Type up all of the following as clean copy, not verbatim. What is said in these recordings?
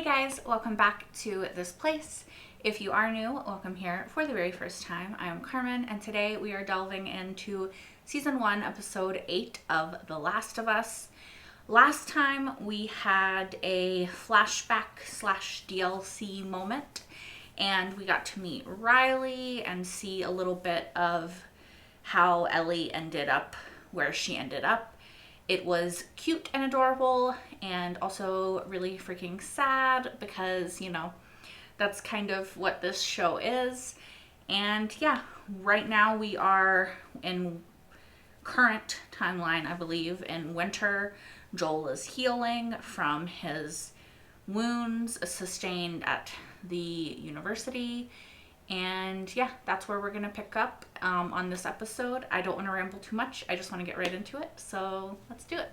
Hey guys, welcome back to this place. If you are new, welcome here for the very first time. I am Carmen, and today we are delving into Season 1, Episode 8 of The Last of Us. Last time we had a flashback slash DLC moment, and we got to meet Riley and see a little bit of how Ellie ended up where she ended up. It was cute and adorable and also really freaking sad because, that's kind of what this show is. And yeah, right now we are in current timeline, I believe, in winter. Joel is healing from his wounds sustained at the university. And yeah, that's where we're going to pick up on this episode. I don't want to ramble too much. I just want to get right into it. So let's do it.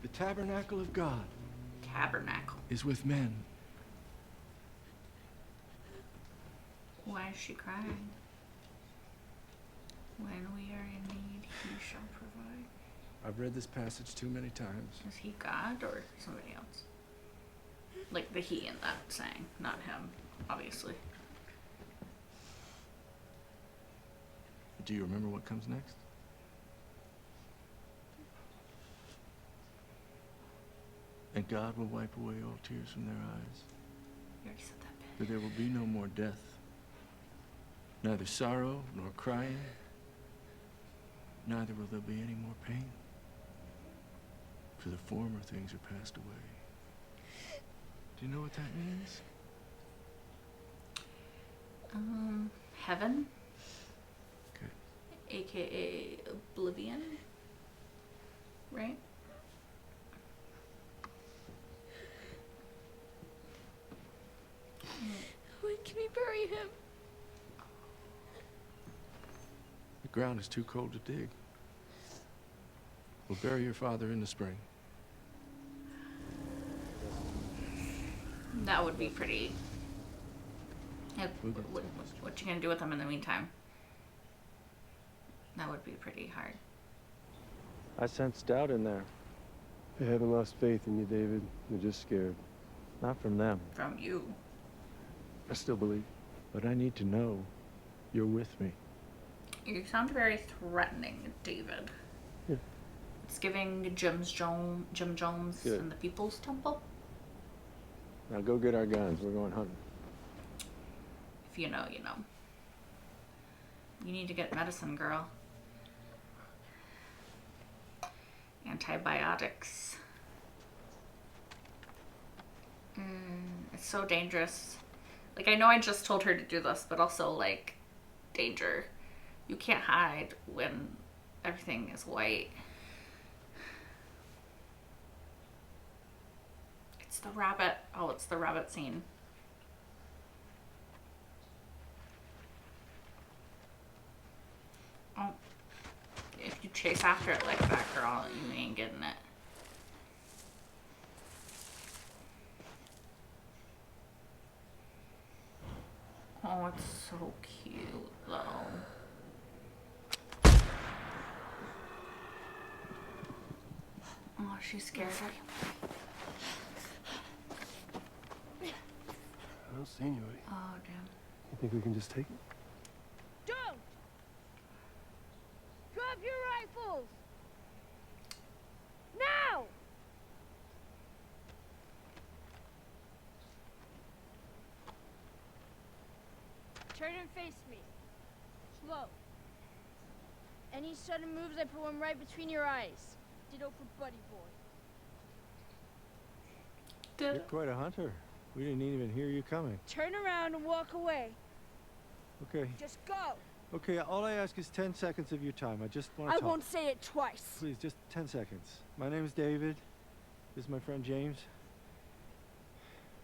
The tabernacle of God Tabernacle. is with men. Why is she crying? When we are in need, he shall provide. I've read this passage too many times. Is he God or somebody else? Like the he in that saying, not him, obviously. Do you remember what comes next? And God will wipe away all tears from their eyes. You already said that bit. For there will be no more death, neither sorrow nor crying, neither will there be any more pain. For the former things are passed away. Do you know what that means? Heaven, Okay. aka Oblivion, right? When can we bury him? The ground is too cold to dig. We'll bury your father in the spring. That would be pretty. Like, We'll get what you gonna do with them in the meantime? That would be pretty hard. I sense doubt in there. They haven't lost faith in you, David. They're just scared. Not from them, From you. I still believe. but I need to know you're with me. You sound very threatening, David. Yeah. It's giving Jim Jones Good. and the People's Temple. Now go get our guns. We're going hunting. If you know, you know. You need to get medicine, girl. Antibiotics. It's so dangerous. Like, I know I just told her to do this, but also, like, danger. You can't hide when everything is white. It's the rabbit. Oh, it's the rabbit scene. Oh. If you chase after it like that, girl, you ain't getting it. Oh, it's so cute, though. Oh, she's scared. I don't see anybody. Oh, damn. You think we can just take it? Don't! Drop your rifles! Now! Turn and face me. Slow. Any sudden moves, I put one right between your eyes. Ditto for Buddy Boy. You're quite a hunter. We didn't even hear you coming. Turn around and walk away. Okay. Just go. Okay, all I ask is 10 seconds of your time. I just want to I talk. won't say it twice. Please, just 10 seconds. My name is David. This is my friend James.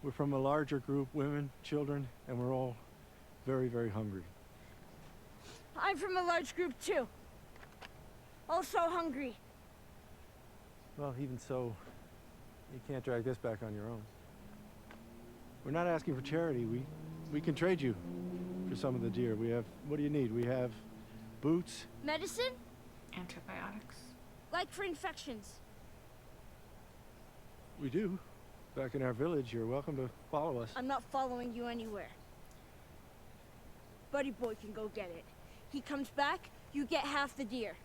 We're from a larger group, women, children, and we're all very, very hungry. I'm from a large group too. Also hungry. Well, even so, you can't drag this back on your own. We're not asking for charity. We can trade you for some of the deer. We have, what do you need? We have boots. Medicine? Antibiotics. Like for infections. We do. back in our village, you're welcome to follow us. I'm not following you anywhere. Buddy Boy can go get it. He comes back, you get half the deer.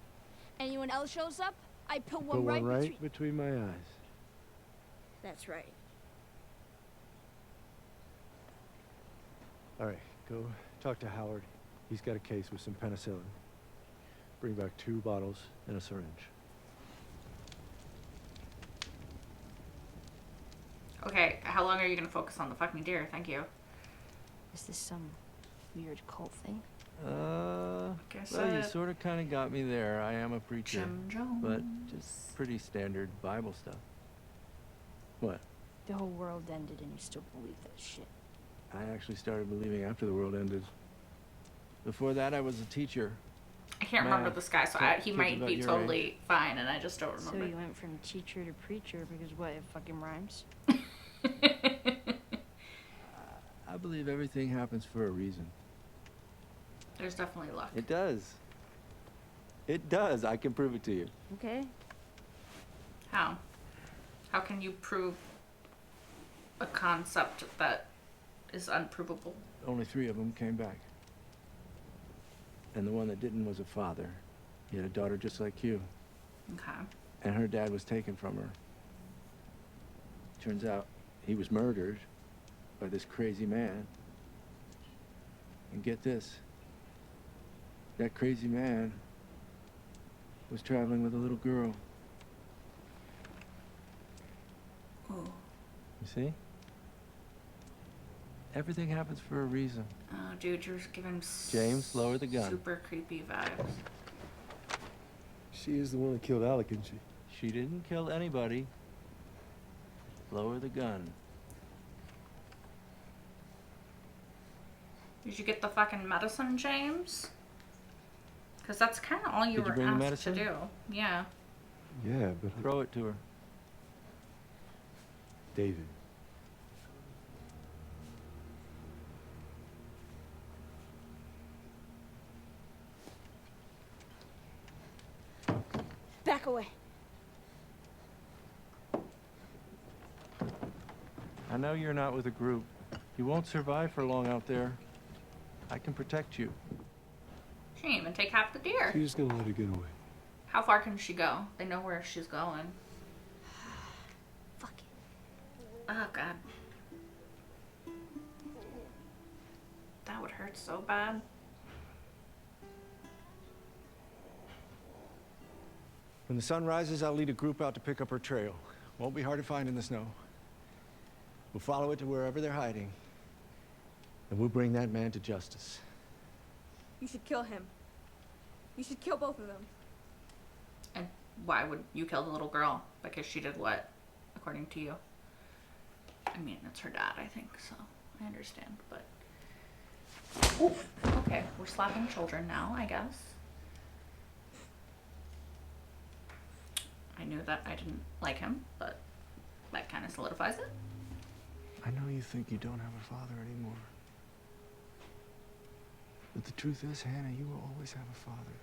Anyone else shows up, I put one Put right one between... right between my eyes. That's right. All right, go talk to Howard. He's got a case with some penicillin. Bring back 2 bottles and a syringe. Okay, how long are you gonna focus on the fucking deer? Thank you. Is this some weird cult thing? Guess Well, you it. sort of kind of got me there. I am a preacher, Jim Jones. but just pretty standard Bible stuff. What? The whole world ended and you still believe that shit. I actually started believing after the world ended. Before that, I was a teacher. I can't remember Math. this guy, so Kids he might about be your totally fine, and I just don't So remember. you went from teacher to preacher because what, it fucking rhymes? I believe everything happens for a reason. There's definitely luck. It does. It does. I can prove it to you. Okay. How? How can you prove a concept that is unprovable? Only 3 of them came back. And the one that didn't was a father. He had a daughter just like you. Okay. And her dad was taken from her. Turns out he was murdered by this crazy man. And get this. That crazy man was traveling with a little girl. Ooh. You see? Everything happens for a reason. Oh, dude, you're giving James, lower the gun. super creepy vibes. She is the one that killed Alec, isn't she? She didn't kill anybody. Lower the gun. Did you get the fucking medicine, James? Because that's kind of all you Did you were bring the asked to medicine? do. Yeah. Yeah, but Throw it to her. David. Back away. I know you're not with a group. You won't survive for long out there. I can protect you. She didn't even take half the deer. She's just gonna let her get away. How far can she go? They know where she's going. Fuck it. Oh, God. That would hurt so bad. When the sun rises, I'll lead a group out to pick up her trail. Won't be hard to find in the snow. We'll follow it to wherever they're hiding. And we'll bring that man to justice. You should kill him. You should kill both of them. And why would you kill the little girl? Because she did what, according to you? I mean, it's her dad, I think, so I understand, but... Oof. Okay, we're slapping children now, I guess. I knew that I didn't like him, but that kind of solidifies it. I know you think you don't have a father anymore. But the truth is, Hannah, you will always have a father.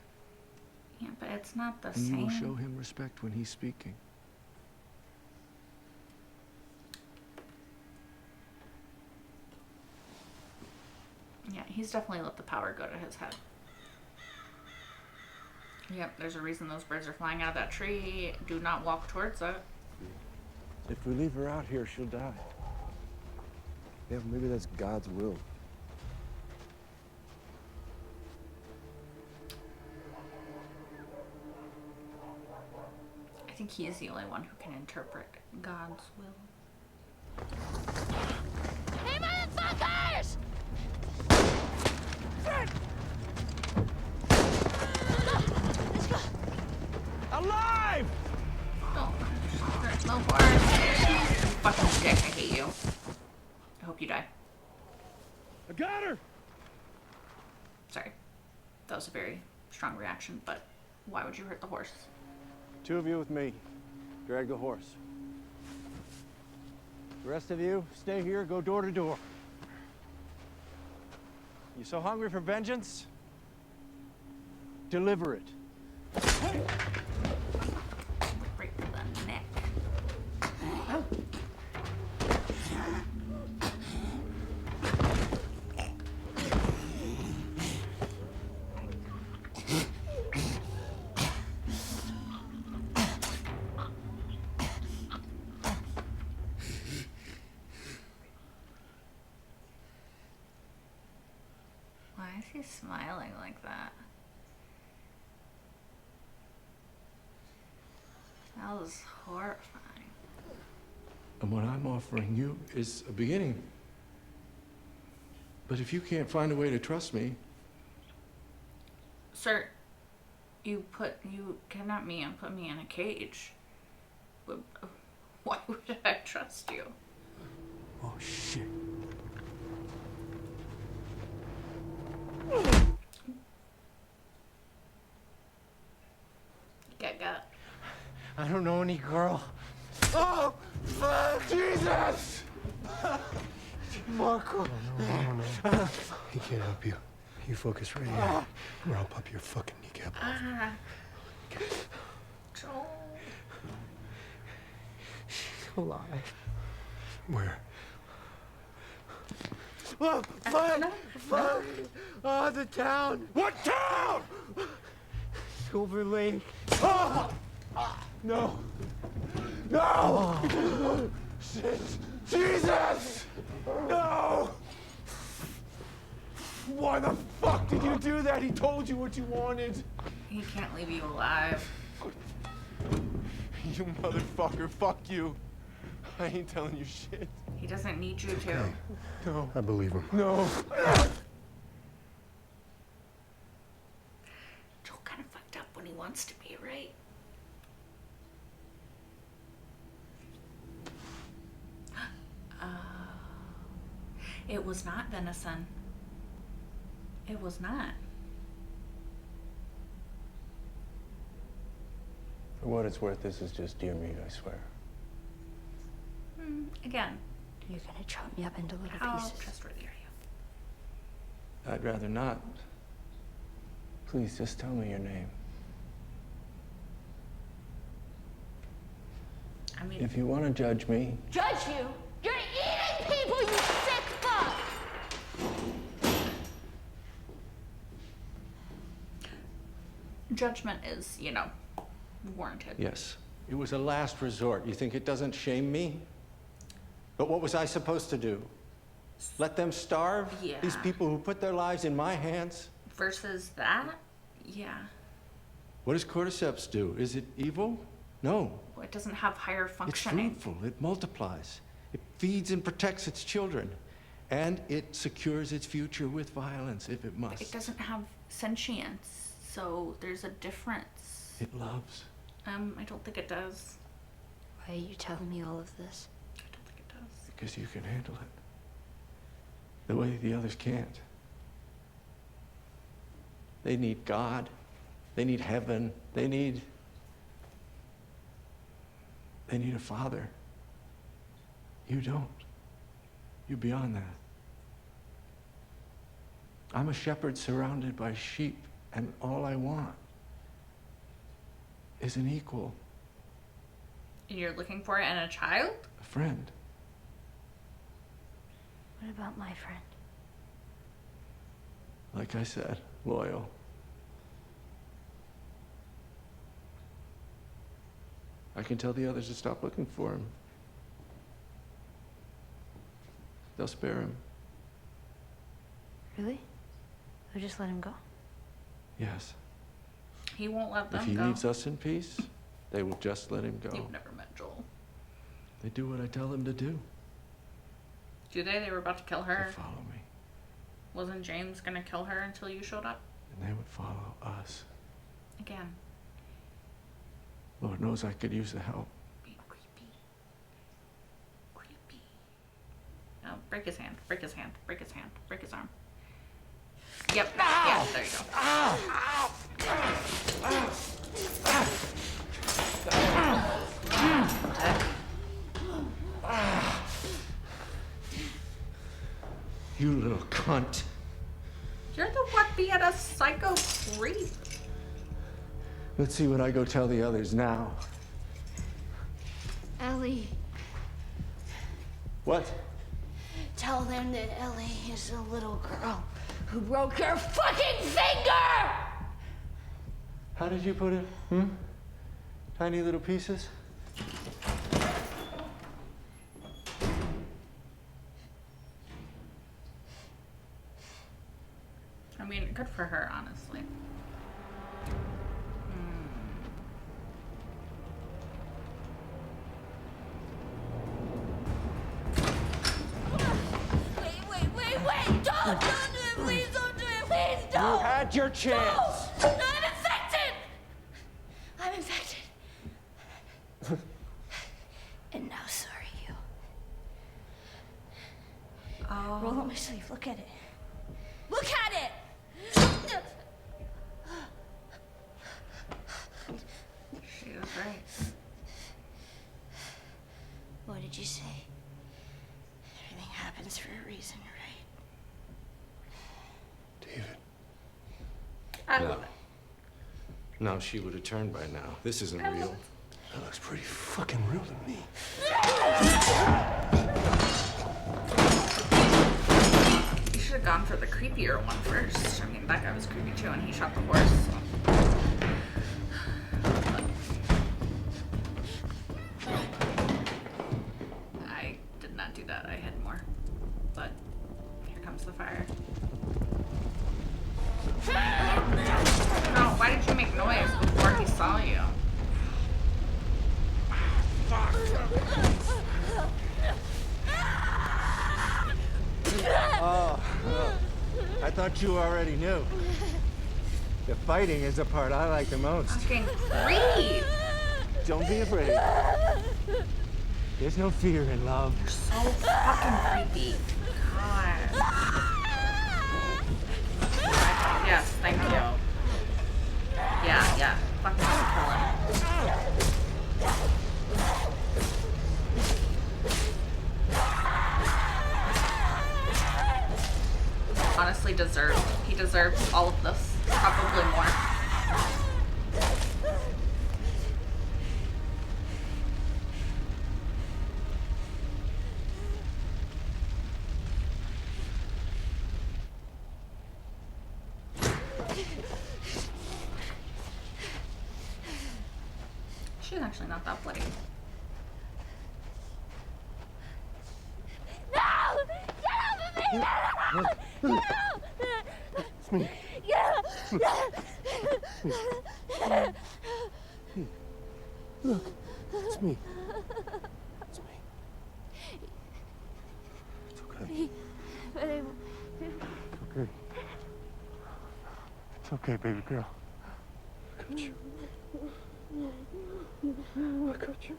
Yeah, but it's not the And same. you will show him respect when he's speaking. Yeah, he's definitely let the power go to his head. Yep, there's a reason those birds are flying out of that tree. Do not walk towards it. If we leave her out here, she'll die. Yeah, maybe that's God's will. I think he is the only one who can interpret God's will. Hey, motherfuckers! Let's go. Alive! Don't there's no horse. You fucking dick, I hate you. I hope you die. I got her! Sorry. That was a very strong reaction, but why would you hurt the horse? 2 of you with me. Drag the horse. The rest of you, stay here, go door to door. You so hungry for vengeance? Deliver it. Right for the neck. he smiling like that? That was horrifying. And what I'm offering you is a beginning. But if you can't find a way to trust me, Sir, you kidnapped me and put me in a cage. Why would I trust you? Oh, shit. Get. I don't know any girl. Oh, fuck! Jesus! Marco! No. He can't help you. You focus right here, or I'll pop your fucking kneecap off. Joel. Alive. Where? Oh, fuck! No, Fuck! Oh, the town! What town? Silver Lake. Oh! No! No! Shit! Jesus! No! Why the fuck did you do that? He told you what you wanted. He can't leave you alive. You motherfucker, fuck you. I ain't telling you shit. He doesn't need you to. Okay. No. I believe him. No. Joel kind of fucked up when he wants to be, right? It was not venison. It was not. for what it's worth, this is just deer meat, I swear. Again, You're gonna chop me up into little how pieces. trustworthy are you? I'd rather not. Please, just tell me your name. I mean, If you want to judge me, Judge you? You're eating people, you sick fuck! judgment is, warranted. Yes. It was a last resort. You think it doesn't shame me? But what was I supposed to do? Let them starve? Yeah. These people who put their lives in my hands? Versus that, yeah. What does cordyceps do? Is it evil? No. Well, it doesn't have higher It's functioning. fruitful. It multiplies. It feeds and protects its children. And it secures its future with violence if it must. It doesn't have sentience, so there's a difference. It loves. I don't think it does. Why are you telling me all of this? I don't think it does. because you can handle it the way the others can't. They need God. They need heaven. They need a father. You don't. You're beyond that. I'm a shepherd surrounded by sheep, and all I want is an equal, And you're looking for it in a child? a friend. What about my friend? Like I said, loyal. I can tell the others to stop looking for him. They'll spare him. Really? Or just let him go? Yes. He won't let If them he go. leaves us in peace, they will just let him go. You've never met Joel. They do what I tell them to do. Do they? They were about to kill her. They follow me, Wasn't James gonna kill her until you showed up? and they would follow us. Again, Lord knows I could use the help. being creepy. Creepy. Oh, break his hand, break his hand, break his hand, break his arm. Yep, yeah, there you go. you little cunt. You're the one being a psycho creep. Let's see what I go tell the others now. Ellie, What? tell them that Ellie is a little girl who broke her fucking finger! How did you put it? Tiny little pieces? mean, good for her, honestly. Wait! Don't do it! Please don't do it! Please don't! You had your chance. No! I'm infected! I'm infected. And now so are you. Oh. Roll up my sleeve. Look at it. Look at it! She was right. What did you say? Everything happens for a reason, right? David. I No. love it. No, she would have turned by now. This isn't I love real. it. That looks pretty fucking real to me. You should have gone for the creepier one first. I mean, that guy was creepy too, and he shot the horse. I did not do that. I hid more. But here comes the fire. No, why did you make noise before he saw you? I thought you already knew. The fighting is the part I like the most. Fucking creep! Don't be afraid. There's no fear in love. So fucking creepy. God. Yes, thank you. Yeah. Fucking kill him. Honestly deserved. He deserves all of this. Probably more. She's actually not that bloody. No! Get off of me! Get off! It's me. Look, it's me. It's me. It's okay. But It's okay. It's okay, baby girl. I got you. I got you.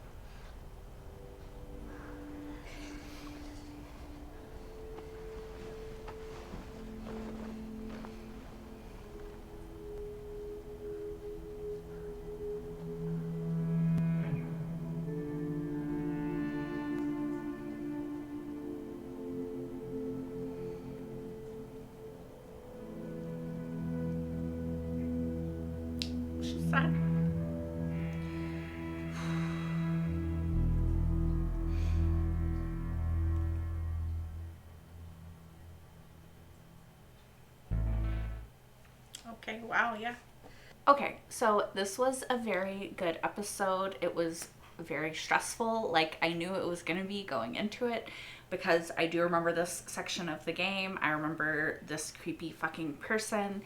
She's sad. Okay, wow, yeah. Okay, so this was a very good episode. It was very stressful. Like, I knew it was going to be going into it because I do remember this section of the game. I remember this creepy fucking person,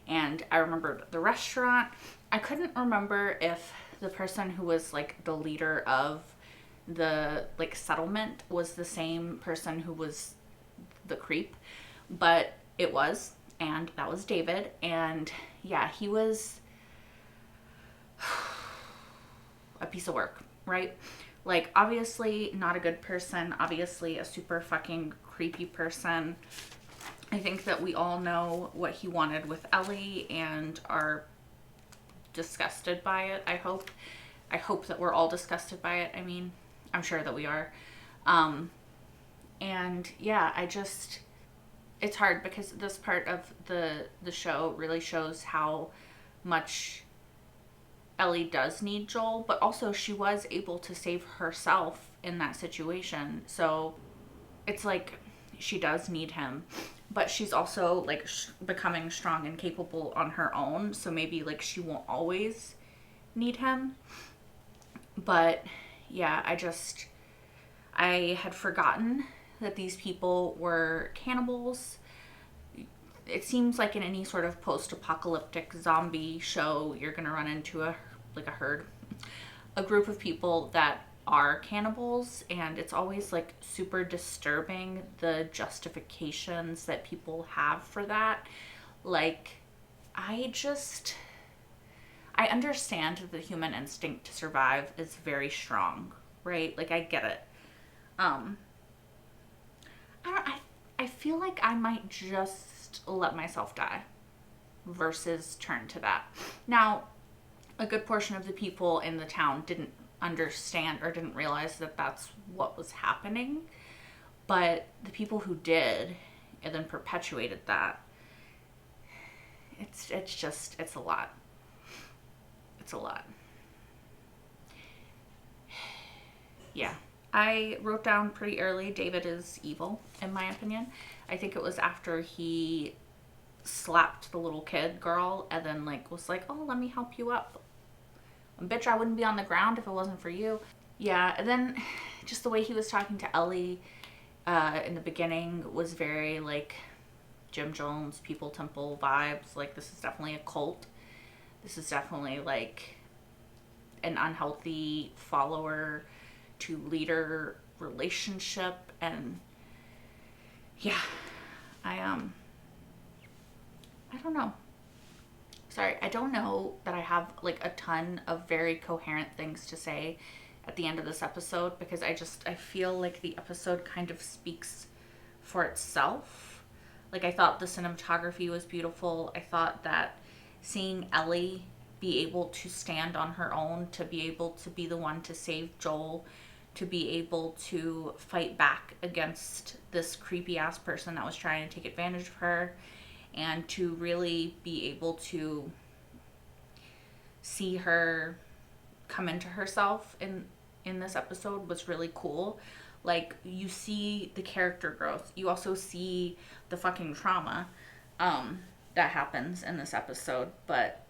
and I remembered the restaurant. I couldn't remember if the person who was like the leader of the like settlement was the same person who was the creep, but it was, and that was David. And yeah, he was a piece of work, right? Like, obviously not a good person, obviously a super fucking creepy person. I think that we all know what he wanted with Ellie and are disgusted by it. I hope that we're all disgusted by it. I mean, I'm sure that we are. And yeah, it's hard because this part of the show really shows how much Ellie does need Joel, but also she was able to save herself in that situation. So it's like she does need him, but she's also like becoming strong and capable on her own. So maybe like she won't always need him. But yeah, I had forgotten that these people were cannibals. it seems like in any sort of post-apocalyptic zombie show, you're gonna run into a herd, a group of people that are cannibals, and it's always like super disturbing the justifications that people have for that. Like, I understand that the human instinct to survive is very strong, right? Like, I get it. I feel like I might just let myself die versus turn to that. Now, a good portion of the people in the town didn't understand or didn't realize that that's what was happening, but the people who did and then perpetuated that, it's a lot. It's a lot. Yeah. I wrote down pretty early, David is evil, in my opinion. I think it was after he slapped the little kid girl and then like was like, oh, let me help you up. Bitch, I wouldn't be on the ground if it wasn't for you. Yeah, and then just the way he was talking to Ellie in the beginning was very like Jim Jones, People Temple vibes. Like, this is definitely a cult. This is definitely like an unhealthy follower to leader relationship. And yeah, I don't know. Sorry, I don't know that I have like a ton of very coherent things to say at the end of this episode, because I feel like the episode kind of speaks for itself. Like, I thought the cinematography was beautiful. I thought that seeing Ellie be able to stand on her own, to be able to be the one to save Joel, to be able to fight back against this creepy ass person that was trying to take advantage of her, and to really be able to see her come into herself in this episode was really cool. Like, you see the character growth. You also see the fucking trauma that happens in this episode. But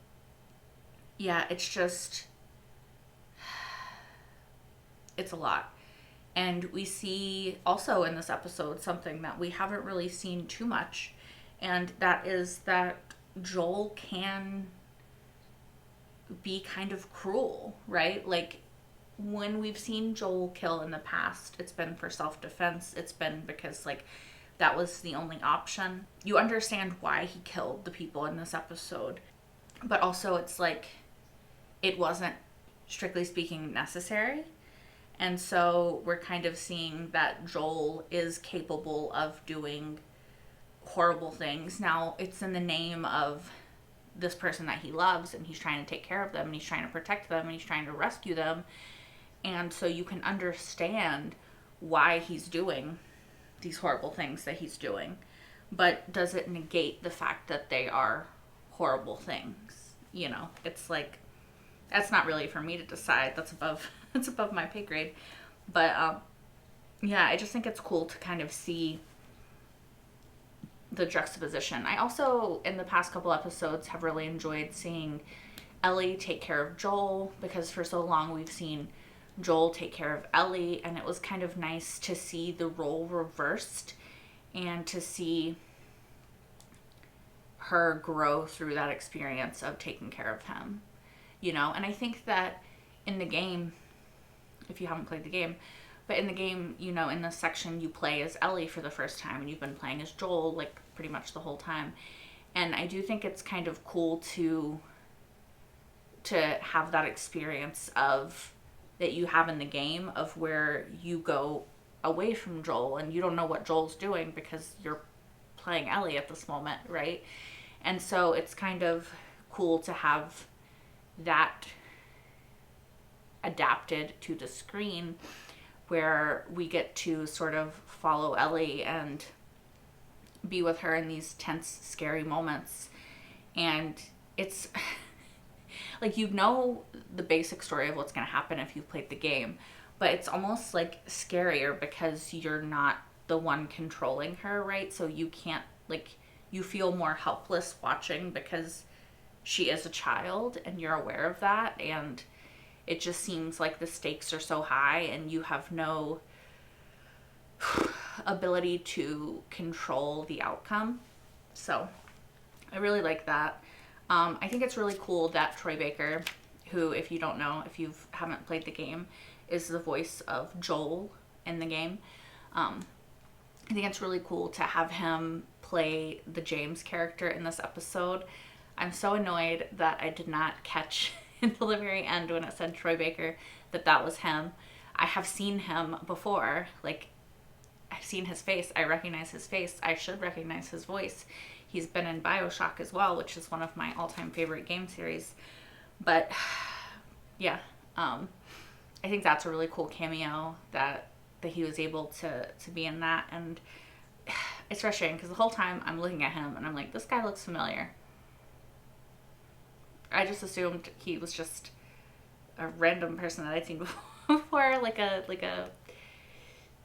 yeah, it's just, it's a lot. And we see also in this episode something that we haven't really seen too much, and that is that Joel can be kind of cruel, right? Like, when we've seen Joel kill in the past, it's been for self-defense. It's been because, like, that was the only option. You understand why he killed the people in this episode, but also it's like, it wasn't, strictly speaking, necessary. And so we're kind of seeing that Joel is capable of doing horrible things. Now, it's in the name of this person that he loves, and he's trying to take care of them, and he's trying to protect them, and he's trying to rescue them. And so you can understand why he's doing these horrible things that he's doing. But does it negate the fact that they are horrible things? You know, it's like, that's not really for me to decide. That's above my pay grade. But yeah, I just think it's cool to kind of see the juxtaposition. I also, in the past couple episodes, have really enjoyed seeing Ellie take care of Joel, because for so long we've seen Joel take care of Ellie, and it was kind of nice to see the role reversed and to see her grow through that experience of taking care of him, you know. And I think that in the game, if you haven't played the game, but in the game, you know, in this section you play as Ellie for the first time, and you've been playing as Joel like pretty much the whole time. And I do think it's kind of cool to have that experience of that you have in the game, of where you go away from Joel and you don't know what Joel's doing because you're playing Ellie at this moment, right? And so it's kind of cool to have that adapted to the screen, where we get to sort of follow Ellie and be with her in these tense, scary moments. And it's like, you know the basic story of what's going to happen if you've played the game, but it's almost like scarier because you're not the one controlling her, right? So you can't, like, you feel more helpless watching because she is a child and you're aware of that, and it just seems like the stakes are so high and you have no ability to control the outcome. So I really like that. I think it's really cool that Troy Baker, who, if you don't know, if you haven't played the game, is the voice of Joel in the game. I think it's really cool to have him play the James character in this episode. I'm so annoyed that I did not catch until the very end when it said Troy Baker that was him. I have seen him before. Like, I've seen his face. I recognize his face. I should recognize his voice. He's been in BioShock as well, which is one of my all-time favorite game series. But yeah, I think that's a really cool cameo that he was able to be in that. And it's frustrating because the whole time I'm looking at him and I'm like, this guy looks familiar. I just assumed he was just a random person that I'd seen before, like a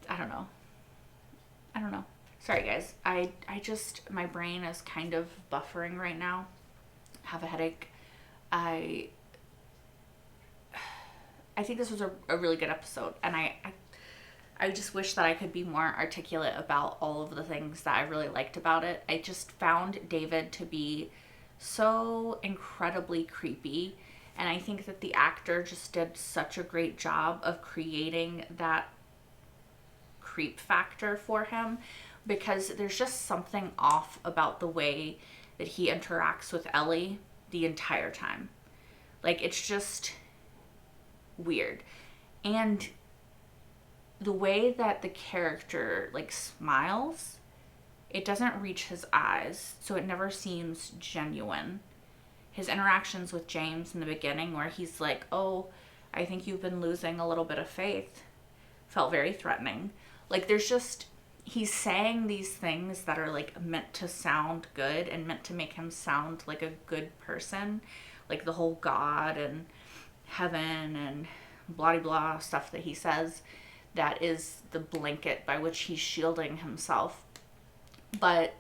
I don't know. Sorry guys. I just, my brain is kind of buffering right now. I have a headache. I think this was a really good episode, and I just wish that I could be more articulate about all of the things that I really liked about it. I just found David to be so incredibly creepy, and I think that the actor just did such a great job of creating that creep factor for him, because there's just something off about the way that he interacts with Ellie the entire time. Like, it's just weird. And the way that the character, like, smiles, it doesn't reach his eyes, so it never seems genuine. His interactions with James in the beginning, where he's like, oh, I think you've been losing a little bit of faith, felt very threatening. Like, there's just, he's saying these things that are, like, meant to sound good and meant to make him sound like a good person. Like, the whole God and heaven and blah blah stuff that he says, that is the blanket by which he's shielding himself. But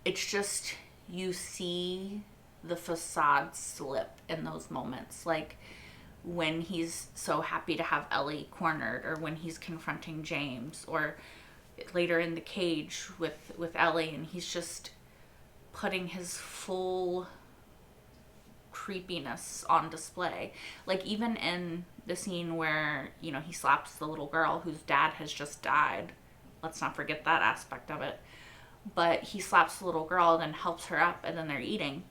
it's just, you see the facade slip in those moments. Like, when he's so happy to have Ellie cornered, or when he's confronting James, or later in the cage with Ellie, and he's just putting his full creepiness on display. Like, even in the scene where, you know, he slaps the little girl whose dad has just died. Let's not forget that aspect of it. But he slaps the little girl, then helps her up, and then they're eating.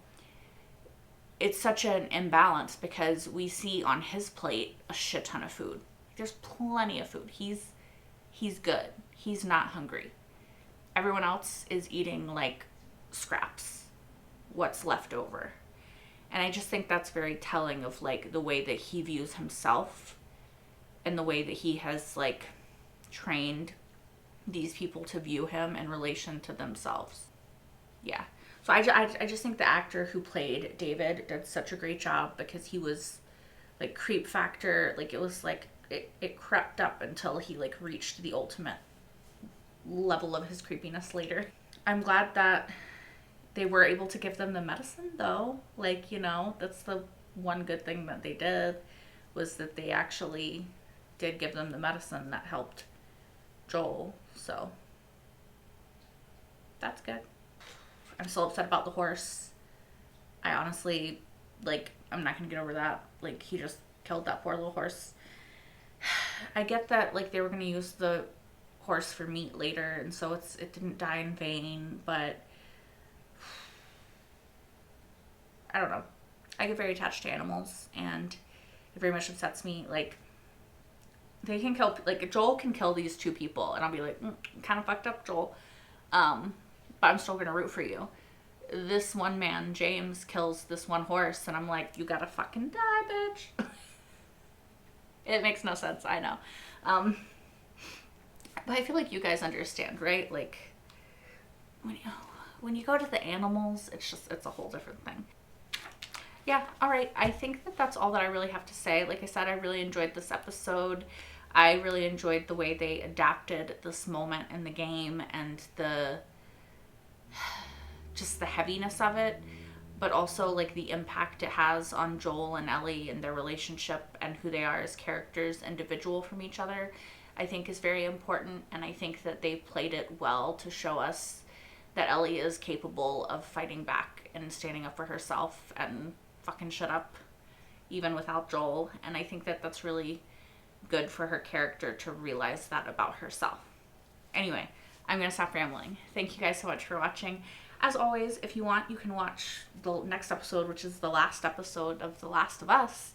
It's such an imbalance, because we see on his plate a shit ton of food. There's plenty of food. He's good. He's not hungry. Everyone else is eating, like, scraps, what's left over. And I just think that's very telling of, like, the way that he views himself, and the way that he has, like, trained these people to view him in relation to themselves. Yeah. So I just think the actor who played David did such a great job, because he was, like, creep factor. Like, it was like, it crept up until he, like, reached the ultimate level of his creepiness later. I'm glad that they were able to give them the medicine, though. Like, you know, that's the one good thing that they did, was that they actually did give them the medicine that helped Joel. So that's good. I'm so upset about the horse. I honestly, like, I'm not gonna get over that. Like, he just killed that poor little horse. I get that, like, they were gonna use the horse for meat later, and so it didn't die in vain, but I don't know. I get very attached to animals, and it very much upsets me. Like, they can kill, like, Joel can kill these two people, and I'll be like, kind of fucked up, Joel. But I'm still gonna root for you. This one man, James, kills this one horse, and I'm like, you gotta fucking die, bitch. It makes no sense, I know. But I feel like you guys understand, right? Like, when you go to the animals, it's a whole different thing. Yeah, all right. I think that that's all that I really have to say. Like I said, I really enjoyed this episode. I really enjoyed the way they adapted this moment in the game, and just the heaviness of it, but also, like, the impact it has on Joel and Ellie and their relationship, and who they are as characters, individual from each other, I think is very important. And I think that they played it well to show us that Ellie is capable of fighting back and standing up for herself and fucking shut up even without Joel. And I think that that's really good for her character to realize that about herself. Anyway, I'm going to stop rambling. Thank you guys so much for watching. As always, if you want, you can watch the next episode, which is the last episode of The Last of Us,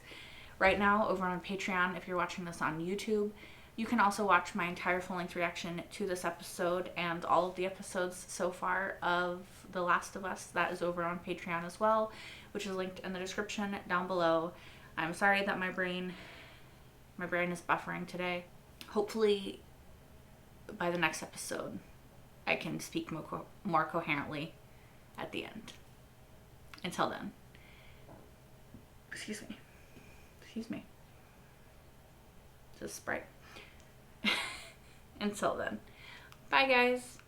right now over on Patreon if you're watching this on YouTube. You can also watch my entire full-length reaction to this episode and all of the episodes so far of The Last of Us. That is over on Patreon as well, which is linked in the description down below. I'm sorry that my brain is buffering today. Hopefully by the next episode I can speak more coherently at the end. Until then. Excuse me. Just Sprite. Until then. Bye guys.